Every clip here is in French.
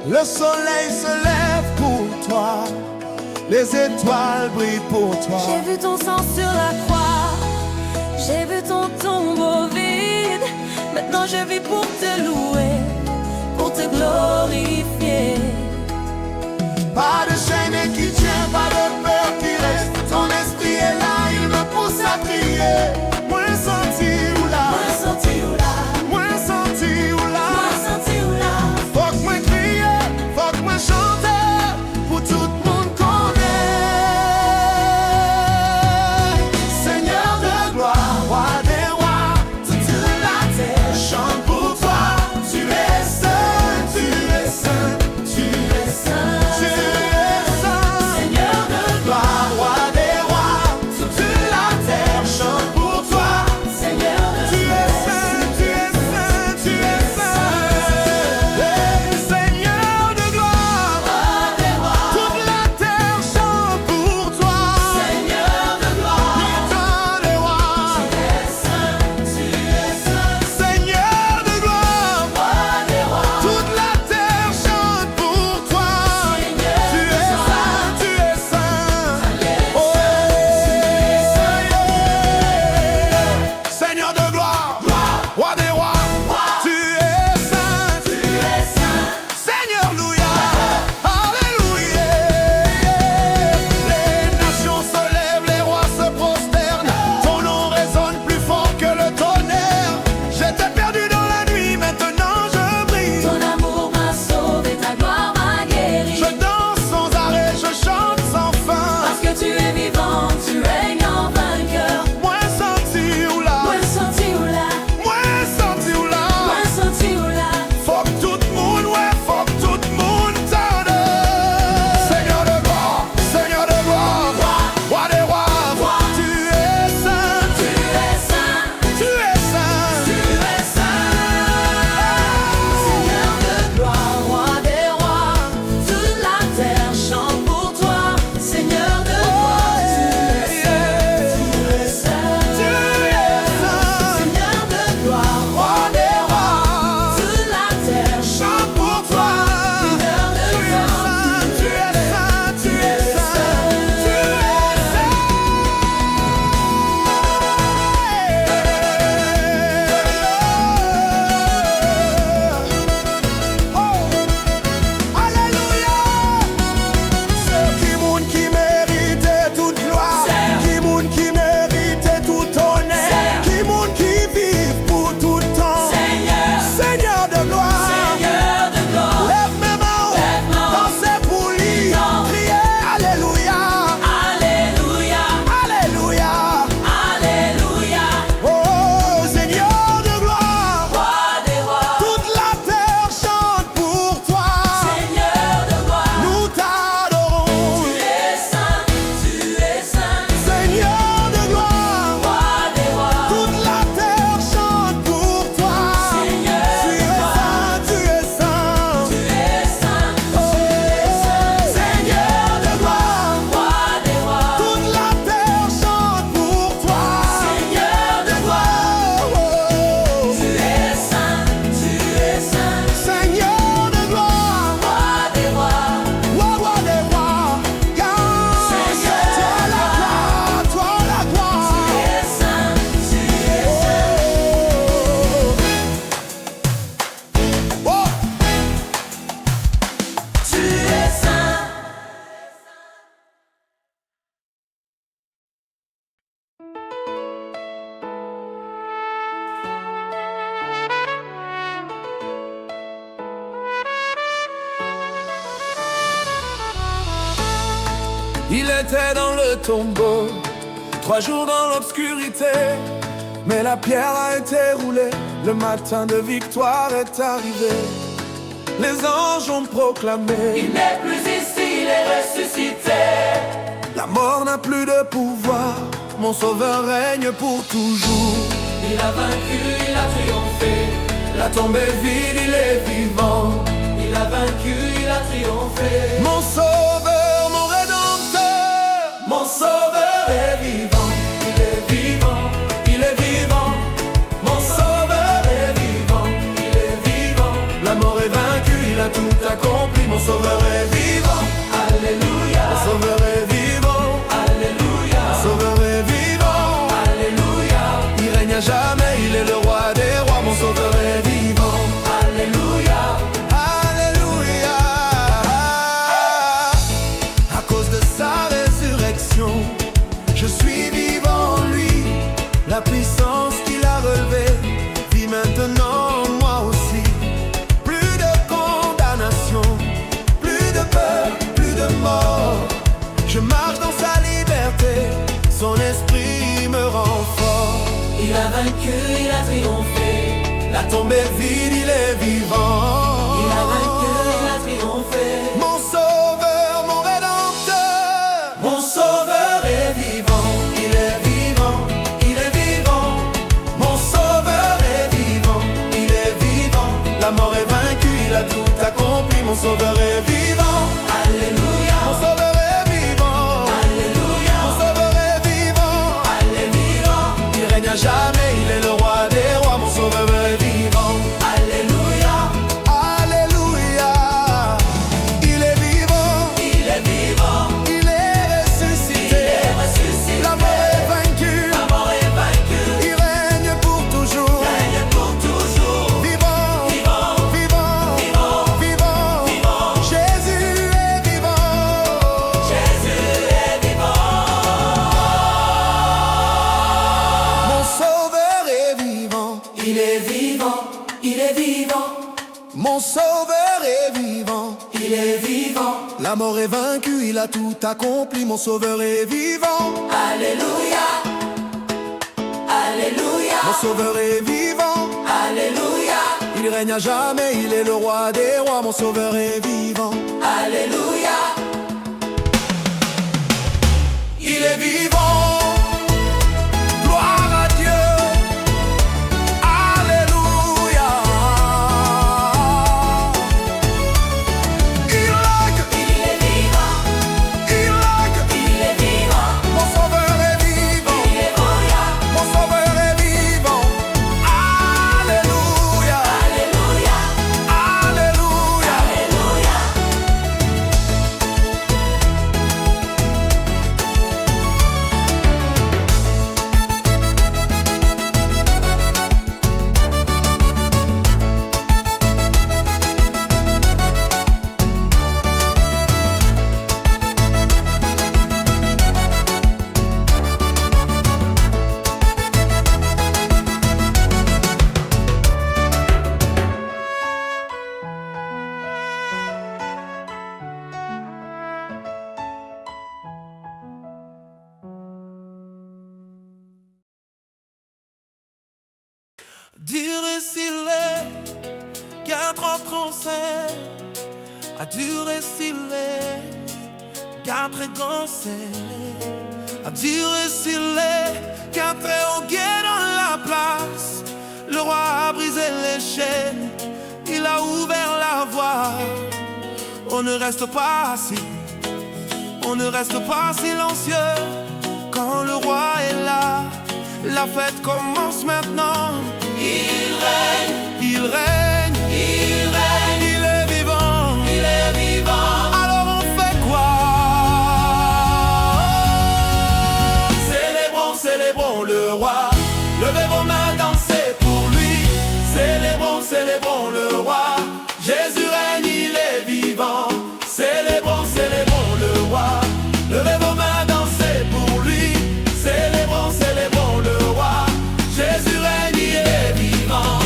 Le soleil se lève pour toi, les étoiles brillent pour toi. J'ai vu ton sang sur la croix, j'ai vu ton tombeau vide. Maintenant je vis pour te louer, pour te glorifier. Pas de chaîne qui tient, pas de peur qui reste. Ton esprit est là, il me pousse à crier. Moi senti ou là, Moi senti ou là, moi senti ou là. moi senti ou là. Faut que moi crier, faut que moi chanter, pour tout le monde connaît. Seigneur de gloire, roi des rois, toute la terre chante pour toi. Tu es saint, tu es saint, tu es saint, tu es saint. Seigneur de gloire, roi des rois, toute la terre chante pour toi. Seigneur de Tu es saint, tu es saint, tu es saint. Seigneur de gloire, roi des rois, toute la terre chante pour toi. Seigneur de gloire. Roi des rois, Tu es saint, tu es saint, Seigneur de gloire, roi des rois. toute la terre chante pour toi. Tu es saint, tu es saint. Oh, Seigneur de gloire, roi des rois, tu es saint, Tu es saint, Seigneur, louia, alléluia. Les nations se lèvent, les rois se prosternent. Ton nom résonne plus fort que le tonnerre. J'étais perdu dans la nuit, maintenant je brille. ton amour m'a sauvé, ta gloire m'a guéri. Je danse sans arrêt, je chante sans fin. Parce que tu es vivant, tu règnes en vainqueur. Moi senti ou là, Moi senti ou là, moi senti ou là. moi senti ou là. Faut que tout le monde, ouais, faut que tout le monde t'aide. Seigneur de gloire, roi des rois, tu es saint, Tu es saint, tu es saint. tu es saint. Seigneur de gloire, roi des rois, toute la terre chante pour toi. Seigneur de gloire, tu es saint, tu es saint. Tu es saint, Seigneur de gloire, roi des rois, toute la terre chante chante pour toi. Seigneur de Tu es gloire. saint, tu es saint, tu es saint, tu es saint. Oh, alléluia. Qui méritait toute gloire, qui méritait tout honneur, qui vive pour tout temps. Seigneur de gloire, Seigneur de gloire, lève mes mains, dansez pour lui, criez alléluia, Alléluia, alléluia. Alléluia, Oh Seigneur de gloire, roi des rois, toute la terre chante pour toi. Seigneur de gloire. Nous t'adorons, Tu es saint, Seigneur de gloire. roi des rois. Toute la terre chante pour toi. Seigneur Tu es saint, tu es saint. Tu es saint, Seigneur de gloire. roi des rois. Toute la terre chante pour toi. Seigneur de gloire. Tu es saint, Seigneur de gloire. roi des rois. Roi des rois. Toi la gloire, Tu es saint, tu es saint. Oh, Tu es saint. il était dans le tombeau, 3 jours dans l'obscurité, mais la pierre a été roulée, le matin de victoire est arrivé. Les anges ont proclamé, Il n'est plus ici, il est ressuscité. la mort n'a plus de pouvoir, mon sauveur règne pour toujours. Il a vaincu, il a triomphé. La tombe est vide, il est vivant, Il a vaincu, il a triomphé. mon sauveur, mon rédempteur, Mon sauveur est vivant, il est vivant, il est vivant. Mon sauveur est vivant, il est vivant. la mort est vaincue, il a tout accompli. vaincu, il a triomphé. La tombe est vide, il est vivant. Il a vaincu, il a triomphé. Mon sauveur, mon rédempteur. Mon sauveur est vivant, il est vivant, il est vivant. Mon sauveur est vivant, il est vivant. La mort est vaincue, il a tout accompli. Mon sauveur est vivant. Alléluia. Mon sauveur est vivant. Alléluia. Mon sauveur est vivant. Alléluia. Il règne à jamais, il est le roi des rois. Mon sauveur est vivant. Alléluia. Alléluia. Il est vivant. Il est vivant. Il est ressuscité. Il est ressuscité. La mort est vaincue. La mort est vaincue. Il règne pour toujours. Règne pour toujours. Vivant. Vivant. Vivant. Vivant. Vivant. Vivant. Jésus est vivant. Jésus est vivant. Mon sauveur est vivant. Il est vivant. Il est vivant. Mon sauveur est vivant. Il est vivant. La mort est vaincue, il a tout accompli. Mon sauveur est vivant. Alléluia. Alléluia. Mon sauveur est vivant. Alléluia. Il règne à jamais, il est le roi des rois. Mon sauveur est vivant. Alléluia. Il est vivant. Gloire à Dieu. Alléluia. Il règne. Il est vivant. Il règne. Il est vivant. Mon sauveur est vivant. Alléluia. Mon sauveur est vivant. Alléluia. Alléluia. Alléluia. Alléluia. Dur s'il est, 4 à dur s'il est, 4 à dur s'il est, 4 au guet dans la place. Le roi a brisé les chaînes, il a ouvert la voie. On ne reste pas assis, on ne reste pas silencieux. Quand le roi est là, la fête commence maintenant. Il règne. Il règne, Il règne. il est vivant. Il est vivant. Alors on fait quoi? Célébrons, célébrons le roi. Levez vos mains, dansez pour lui. Célébrons, célébrons le roi. Jésus règne, il est vivant. Célébrons, célébrons le roi. Levez vos mains, dansez pour lui. Célébrons, célébrons le roi. Jésus règne, il est vivant.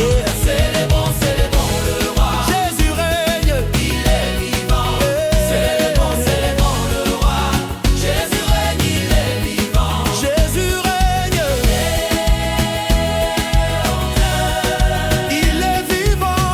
Célébrons, célébrons le roi. Jésus règne, Il est vivant. Célébrons, célébrons le roi. Jésus règne, il est vivant. Jésus règne, il est vivant.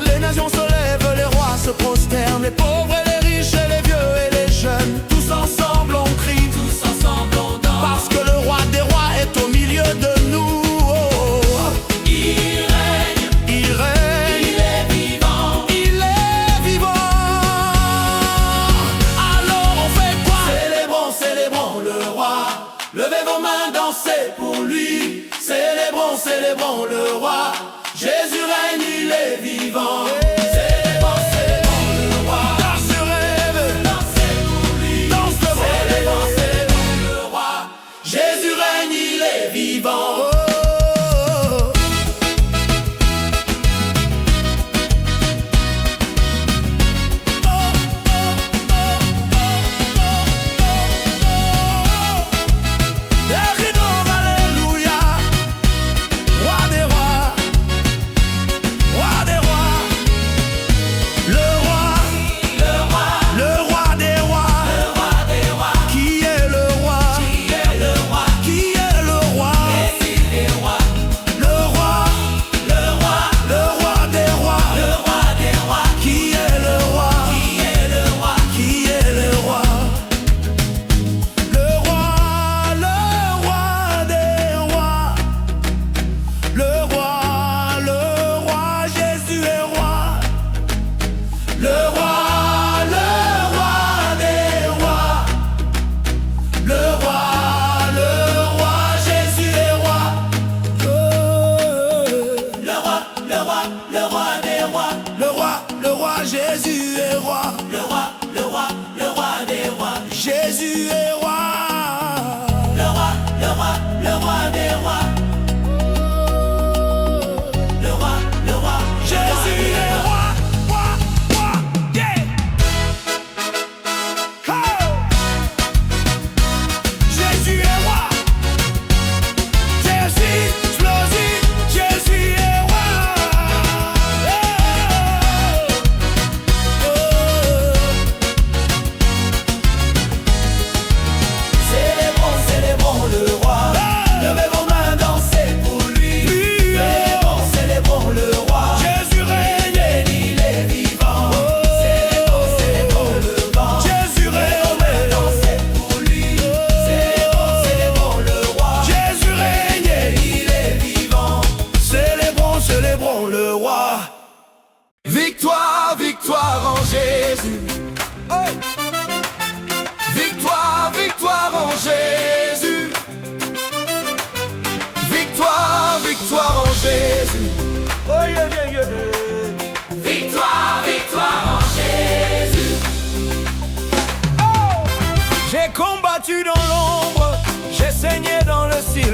Les nations se lèvent, les rois se prosternent, les pauvres et les riches et les vieux et les jeunes, tous ensemble on crie, Tous ensemble on danse. parce que le roi des rois est au milieu de nous. Oh, Il règne. il règne, Il est vivant. il est vivant. Alors on fait quoi? Célébrons, célébrons le roi. Levez vos mains, dansez pour lui. Célébrons, célébrons le roi. Jésus règne, il est vivant. Célébrons, célébrons le roi. Danse, rêve, Dansez pour lui. danse devant lui. Célébrons, célébrons le roi. Jésus règne, il est vivant. Oh. Alléluia, roi des rois,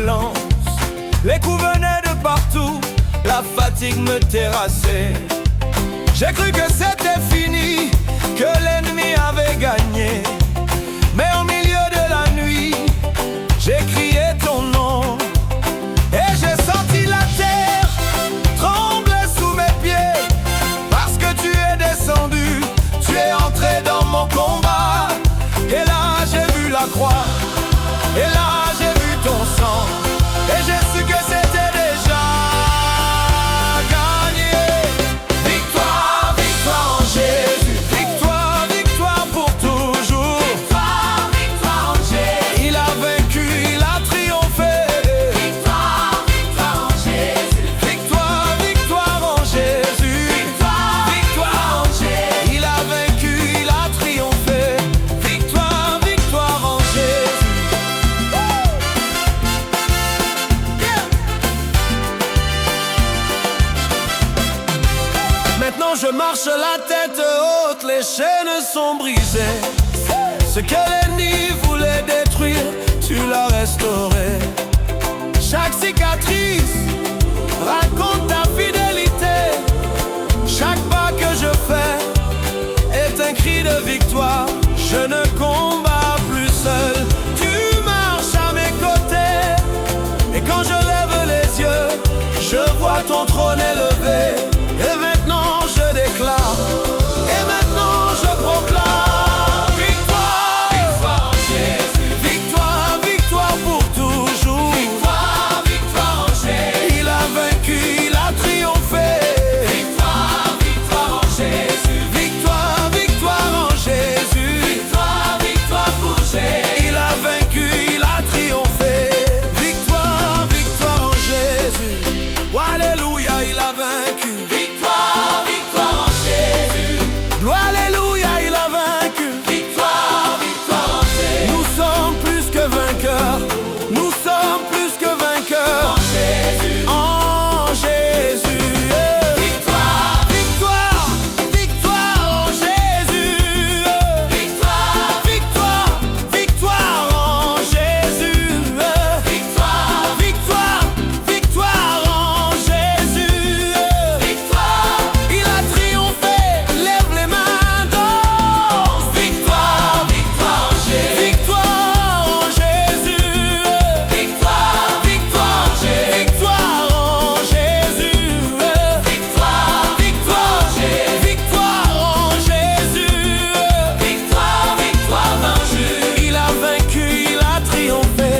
violence. Les coups venaient de partout, la fatigue me terrassait. J'ai cru que c'était fini, que l'ennemi avait gagné. Mais au milieu de la nuit, j'ai crié ton nom. Et j'ai senti la terre trembler sous mes pieds. Parce que tu es descendu, tu es entré dans mon combat. Et là j'ai vu la croix, et là j'ai vu ton sang. Et j'ai su que c'était déjà gagné. Victoire, victoire en Jésus. Victoire, victoire pour toujours. Victoire, victoire en Jésus. Il a vaincu, il a triomphé. Victoire, victoire en Jésus. Victoire, victoire en Jésus. Victoire, victoire en Jésus. Il a vaincu, il a triomphé. Victoire, victoire en Jésus. Maintenant je marche la tête haute, les chaînes sont brisées. Ce que l'ennemi voulait détruire, tu l'as restauré. Chaque cicatrice raconte ta fidélité. Chaque pas que je fais est un cri de victoire. Je ne combats plus seul, tu marches à mes côtés. Et quand je lève les yeux, je vois ton trône élevé. Et maintenant je déclare, et maintenant je proclame. Victoire, victoire en Jésus. Victoire, victoire pour toujours. Victoire, victoire en Jésus. Il a vaincu, il a triomphé. Victoire, victoire en Jésus. Victoire, victoire en Jésus. Victoire, victoire pour Jésus. Il a vaincu, il a triomphé. Victoire, victoire en Jésus. Alléluia, il a vaincu. Victoire, victoire en Jésus. Alléluia, il a vaincu. Victoire, victoire en Jésus. Nous sommes plus que vainqueurs. Nous sommes plus que vainqueurs. En Jésus. En Jésus. Victoire, victoire, victoire en Jésus. Victoire, victoire, victoire en Jésus. Victoire, victoire, victoire en Jésus. Victoire, il a triomphé, lève les mains, danse. Victoire, victoire en Jésus. Victoire en Jésus. Victoire, victoire en Jésus. Victoire en Jésus. Victoire, victoire en Jésus. Victoire en Jésus. Victoire, victoire vaincue. Il a vaincu, il a triomphé.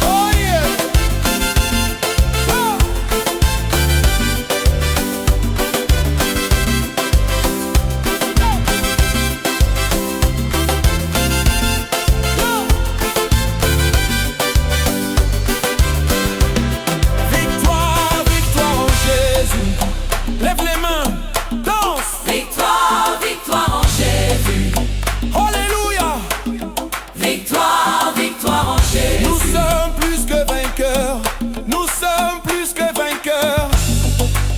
Oh yeah. Oh. Victoire, victoire en Jésus. Lève les mains, danse. Victoire, victoire en Jésus. Alléluia. Victoire, victoire en Jésus. Nous sommes plus que vainqueurs. Nous sommes plus que vainqueurs.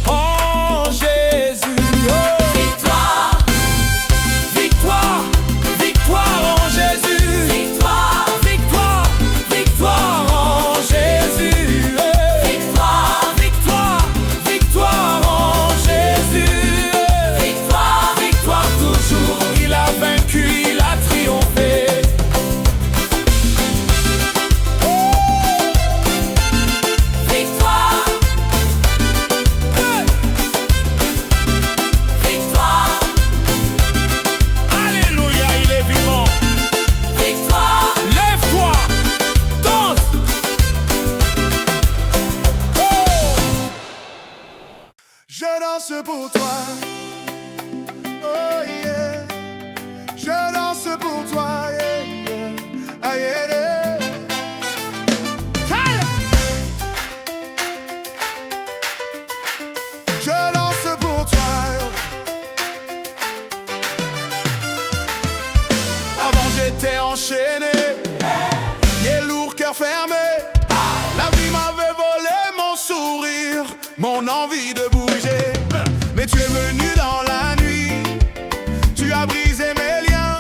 En Jésus. Oh. Victoire, Victoire, victoire en Jésus. victoire, Victoire, victoire en Jésus. victoire, Victoire, victoire en Jésus. victoire, Victoire toujours. Il a vaincu, il a triomphé. victoire, Hey! victoire, Alléluia, il est vivant. victoire, Lève-toi, danse. Je danse pour toi. Oh yeah. Je danse pour toi. Yeah, yeah. Ah, yeah, yeah. Hey! Je danse pour toi. j'étais enchaîné, pieds lourds, cœur fermé. La vie m'avait volé mon sourire, mon envie de bouger. Mais tu es venu dans la nuit, tu as brisé mes liens,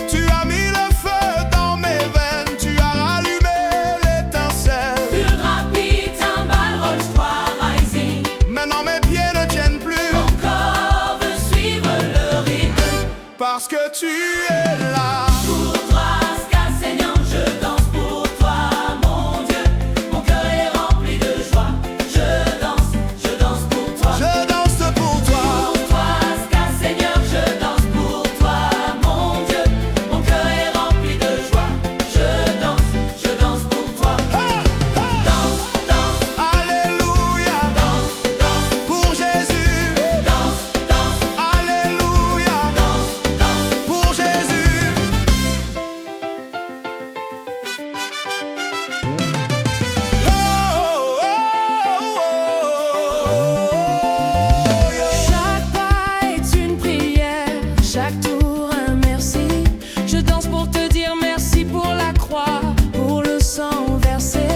tu as mis le feu dans mes veines, tu as rallumé l'étincelle. Plus rapide, un bal Rolls-Royce Rising. Maintenant mes pieds ne tiennent plus, Mon corps veut suivre le rythme. parce que tu es là. Pour toi, ska saignant, je danse pour toi, mon Dieu. Mon cœur est rempli de joie. Je danse pour toi. Je danse pour toi. Pour toi, ska Seigneur, je danse pour toi, mon Dieu. Mon cœur est rempli de joie. Je danse pour toi. Danse, danse, Alléluia, danse, danse, pour Jésus. danse, danse, Alléluia, danse, danse. pour Jésus. Oh, oh, oh, oh, yeah. Chaque pas est une prière, chaque tour un merci. Je danse pour te dire merci pour la croix, pour le sang versé.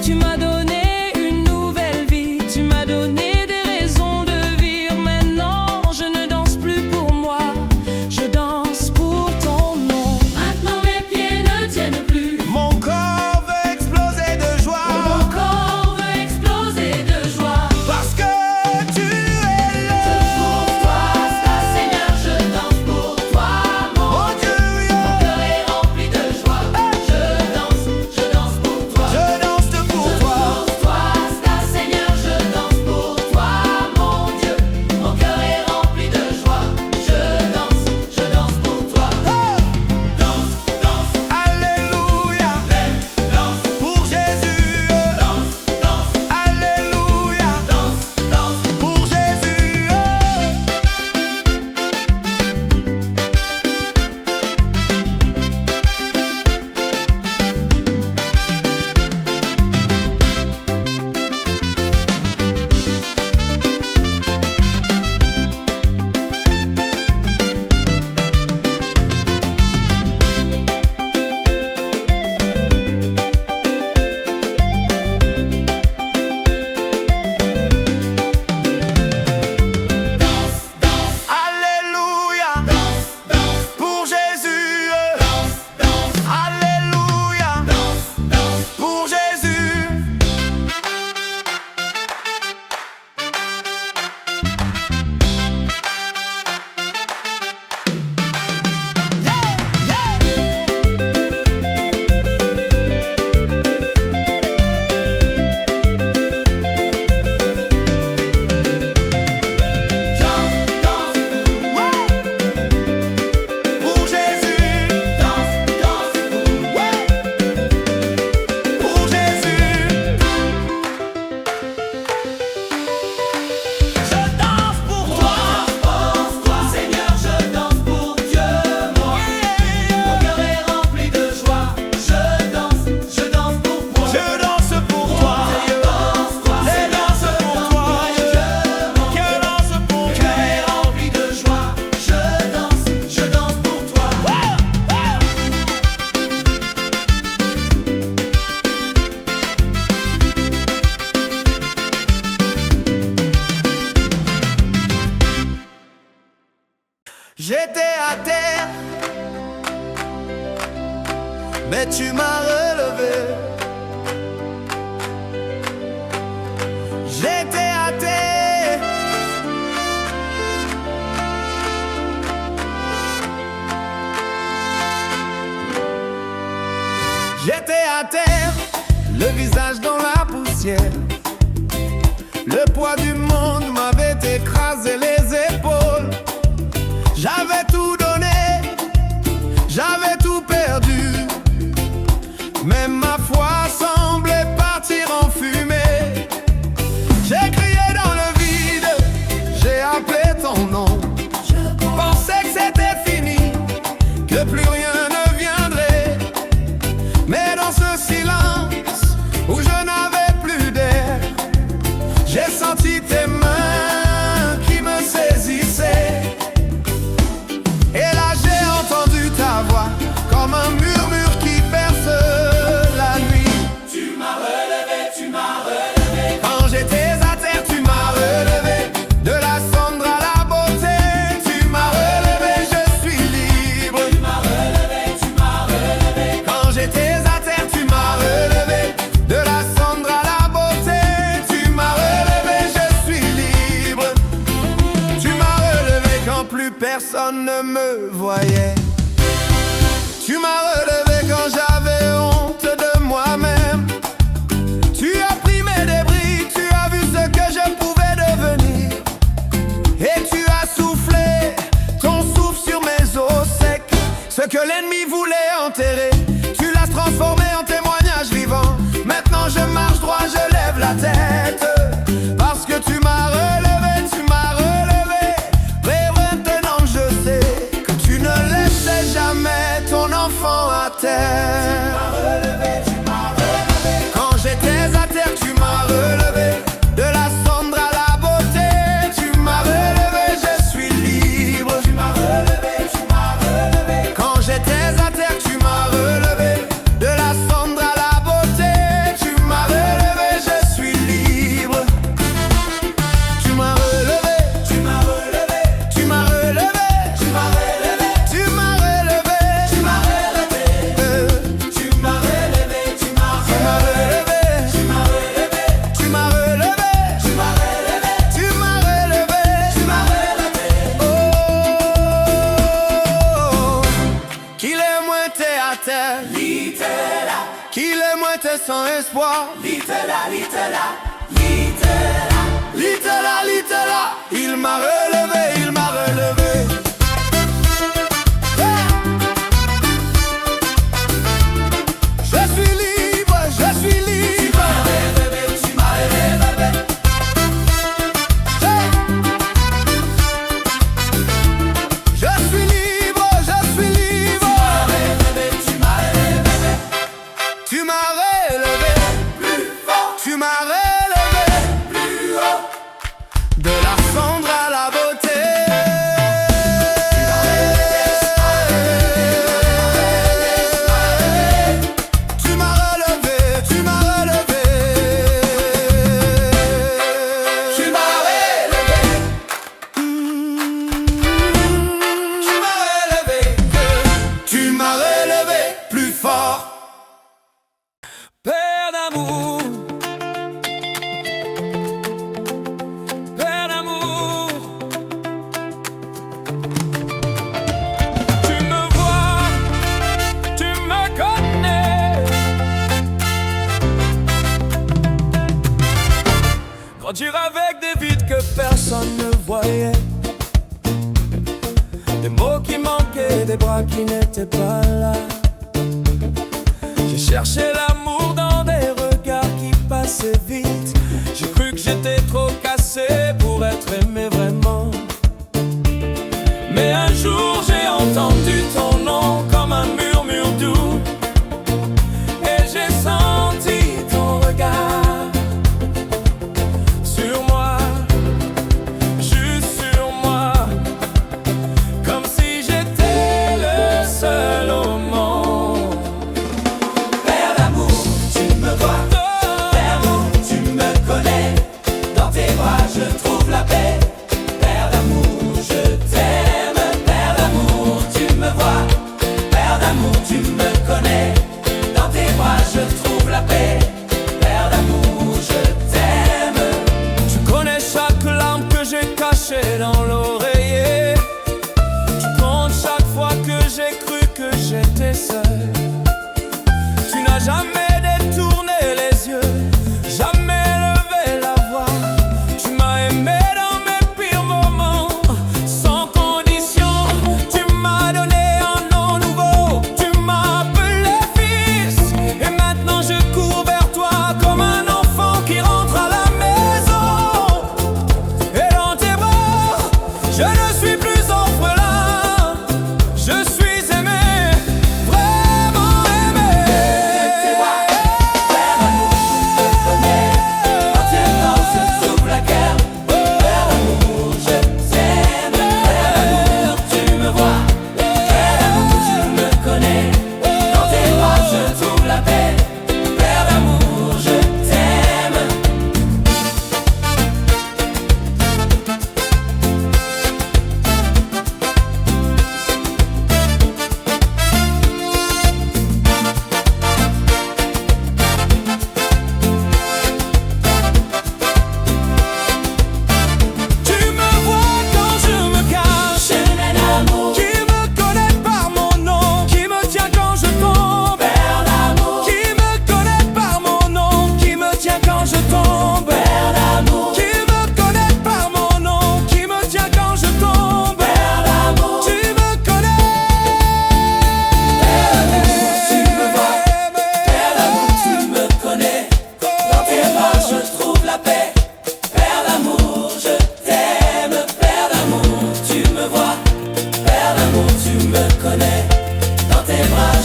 Tu m'as donné une nouvelle vie, tu m'as donné des raisons de vivre. Maintenant, je ne danse plus pour moi, je danse pour ton nom. Maintenant, mes pieds ne tiennent plus, Mon corps veut exploser de mon joie, corps veut exploser de joie. parce que tu es là. Pour toi, ska Seigneur, je danse pour toi, mon Oh Dieu. Dieu, Mon yeah. cœur est rempli de joie. Je danse pour toi. Je danse pour toi. Pour toi, ska Seigneur, je danse pour toi, mon Dieu. Mon cœur est rempli de joie. Je danse pour toi. Danse, danse, Alléluia, danse, pour Jésus. danse, danse, Alléluia, danse, danse. pour Jésus. Alléluia, pour Jésus. Alléluia, pour Jésus. Pour Jésus, pour Jésus. Je danse pour toi. Seigneur, je danse pour Dieu, moi. Mon cœur est rempli de joie. Je danse pour moi. Je danse pour toi. Je danse pour toi. Je danse pour Mon cœur est rempli de joie. Je danse pour toi. J'étais à terre, mais tu m'as relevé. J'étais à terre, j'étais à terre, le visage dans la poussière. Le poids du monde m'avait écrasé les épaules. J'avais tout donné, j'avais tout perdu. Même ma foi semblait partir en fumée. J'ai crié dans le vide, j'ai appelé ton nom. Je pensais que c'était fini, que plus rien ne viendrait. Mais dans ce silence où je n'avais plus d'air, j'ai senti tes mains qui me saisissaient. Et là j'ai entendu ta voix comme personne ne me voyait. Tu m'as relevé quand j'avais honte de moi-même. Tu as pris mes débris, tu as vu ce que je pouvais devenir. Et tu as soufflé ton souffle sur mes os secs. Ce que l'ennemi voulait enterrer, tu l'as transformé en témoignage vivant. Maintenant je marche droit, je lève la tête. Parce que tu m'as relevé, tu m'as relevé. Mais maintenant je sais que tu ne laissais jamais ton enfant à terre. Tu m'as relevé. Quand j'étais à terre, tu m'as relevé. De la cendre à la beauté, tu m'as relevé, je suis libre. Tu m'as relevé, tu m'as relevé. Quand j'étais à terre, tu m'as relevé. De la cendre à la beauté, tu m'as relevé, je suis libre. Tu m'as relevé, tu m'as relevé, tu m'as relevé, tu m'as relevé, tu m'as relevé, tu m'as relevé, tu m'as relevé, tu m'as relevé, tu m'as relevé, tu m'as relevé, tu m'as relevé, tu m'as relevé, tu m'as relevé. Oh, qu'il est moins t'es à terre, qu'il est moins t'es sans espoir, il m'a relevé, il m'a relevé. Je suis libre, je suis libre. Tu m'as relevé. Je suis libre, je suis libre. Tu m'as relevé. Tu m'as relevé plus fort. Tu m'as relevé plus haut. De la cendre à la beauté. Tu m'as relevé, tu m'as relevé. Tu m'as relevé. Tu m'as relevé. Tu m'as relevé plus fort. Père d'amour, Père d'amour, tu me vois, tu me connais. Grandir avec des vides que personne ne voyait, des mots qui manquaient, des bras qui n'étaient pas là. J'ai cherché l'amour dans des regards qui passaient vite. J'ai cru que j'étais trop cassé pour être aimé vraiment. Mais un jour j'ai entendu ton nom comme un murmure doux. Et j'ai senti ton regard sur moi, juste sur moi. Comme si j'étais le seul au monde. Père d'amour,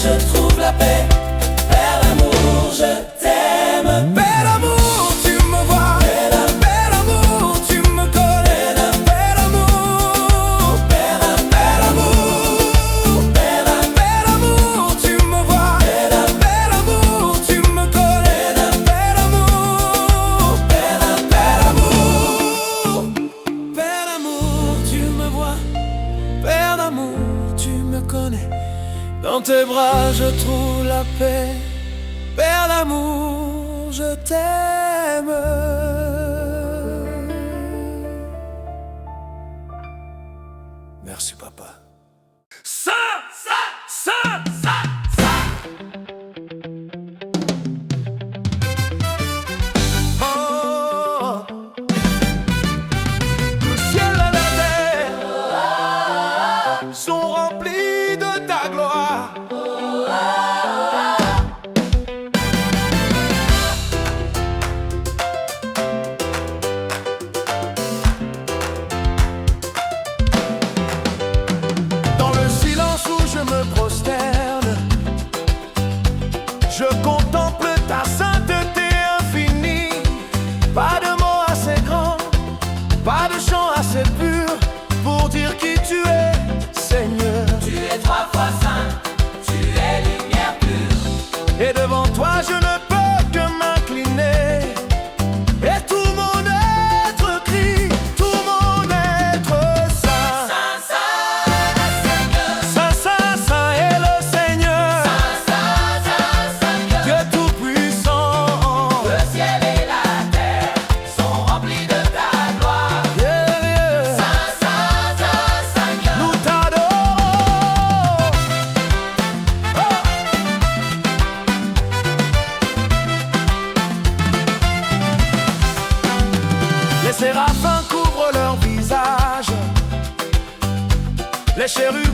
je trouve la paix. Père d'amour, je t'aime. Père d'amour, tu me vois. Père d'amour, tu me connais. Père d'amour, Père d'amour, Père d'amour, tu me vois. Père d'amour, tu me connais. Père d'amour, Père d'amour, Père d'amour, tu me vois. Père d'amour, tu me connais. Dans tes bras je trouve la paix. Père d'amour, je t'aime. Merci papa. Ça. Oh, le ciel et la terre sont remplis de ta gloire. Dans le silence où je me prosterne, je contemple ta sainteté infinie. Pas de mots assez grands, pas de chant assez pur pour dire qui tu es, Seigneur. Tu es trois fois saint, tu es lumière pure. Et devant toi je ne peux que m'incliner. Et tout mon être crie, tout mon être saint. Saint, saint, Seigneur. Saint, saint, saint est le Seigneur, Saint, saint, Seigneur. Dieu tout-puissant. Le ciel et la terre sont remplis de ta gloire. Yeah, yeah. Saint, saint, saint, Seigneur. Nous t'adorons. Les séraphins couvrent leur visage, les chérubins